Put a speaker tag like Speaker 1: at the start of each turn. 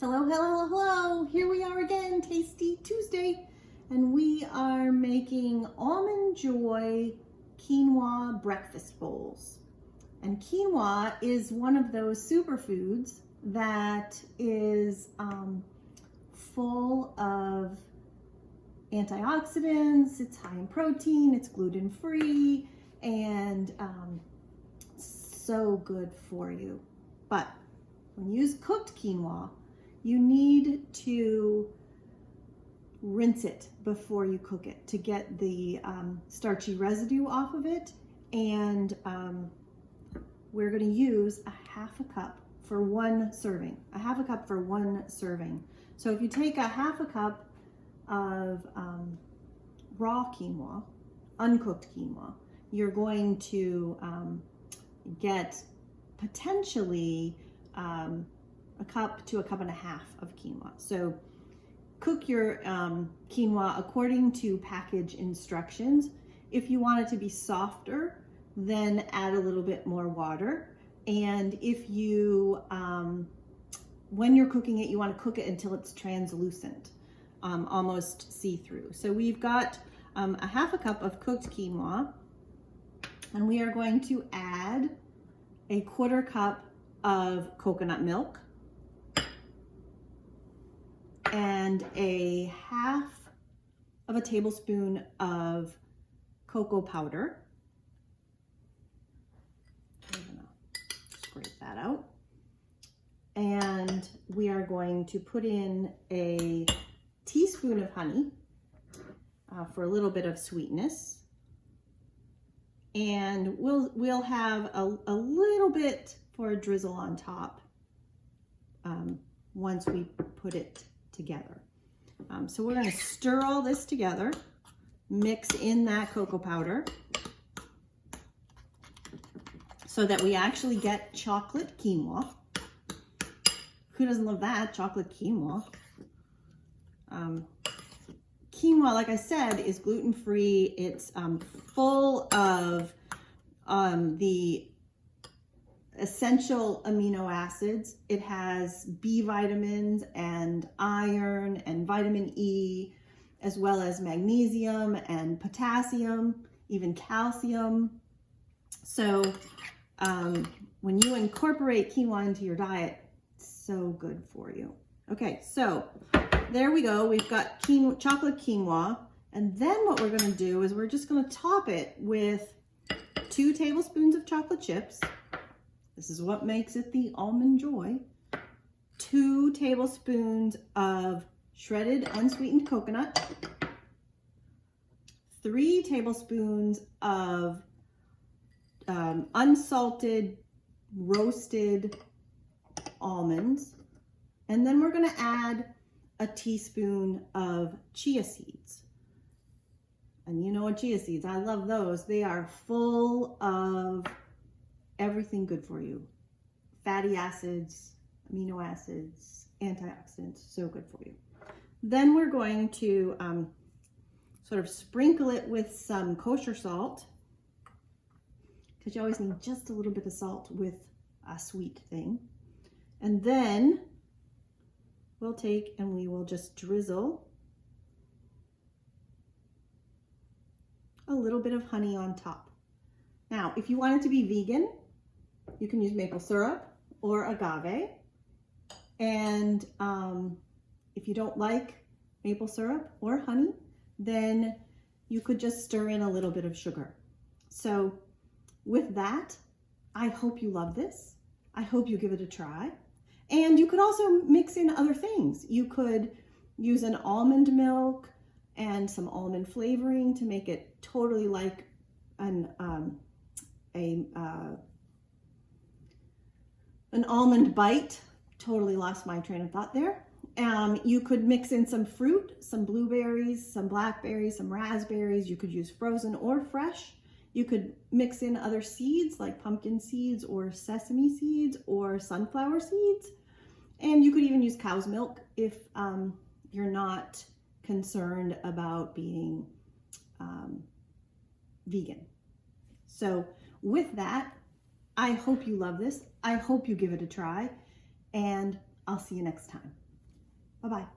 Speaker 1: Hello, hello, hello. Here we are again, Tasty Tuesday. And we are making Almond Joy quinoa breakfast bowls. And quinoa is one of those superfoods that is full of antioxidants. It's high in protein, it's gluten-free, and so good for you. But when you use cooked quinoa, you need to rinse it before you cook it to get the starchy residue off of it. And we're going to use a half a cup for one serving. So if you take a half a cup of raw quinoa, uncooked quinoa, you're going to get potentially a cup to a cup and a half of quinoa. So cook your quinoa according to package instructions. If you want it to be softer, then add a little bit more water. And if you, when you're cooking it, you want to cook it until it's translucent, almost see-through. So we've got a half a cup of cooked quinoa, and we are going to add a quarter cup of coconut milk and a half of a tablespoon of cocoa powder. I'm gonna scrape that out. And we are going to put in a teaspoon of honey for a little bit of sweetness. And we'll have a little bit for a drizzle on top once we put it together. So we're going to stir all this together, mix in that cocoa powder so that we actually get chocolate quinoa. Who doesn't love that? Chocolate quinoa. Quinoa, like I said, is gluten-free. It's full of the essential amino acids. It has B vitamins and iron and vitamin E, as well as magnesium and potassium, even calcium. So when you incorporate quinoa into your diet, it's so good for you. Okay, so there we go. We've got chocolate quinoa. And then what we're going to do is we're just going to top it with 2 tablespoons of chocolate chips. This is what makes it the Almond Joy. 2 tablespoons of shredded unsweetened coconut. 3 tablespoons of unsalted roasted almonds. And then we're going to add a teaspoon of chia seeds. And you know what chia seeds, I love those. They are full of everything good for you. Fatty acids, amino acids, antioxidants, so good for you. Then we're going to sort of sprinkle it with some kosher salt, because you always need just a little bit of salt with a sweet thing. And then we'll take and we will just drizzle a little bit of honey on top. Now, if you want it to be vegan, you can use maple syrup or agave. And if you don't like maple syrup or honey, then you could just stir in a little bit of sugar. So with that, I hope you love this. I hope you give it a try. And you could also mix in other things. You could use an almond milk and some almond flavoring to make it totally like an almond bite. Totally lost my train of thought there. You could mix in some fruit, some blueberries, some blackberries, some raspberries. You could use frozen or fresh. You could mix in other seeds like pumpkin seeds or sesame seeds or sunflower seeds. And you could even use cow's milk if you're not concerned about being vegan. So with that, I hope you love this. I hope you give it a try, and I'll see you next time. Bye-bye.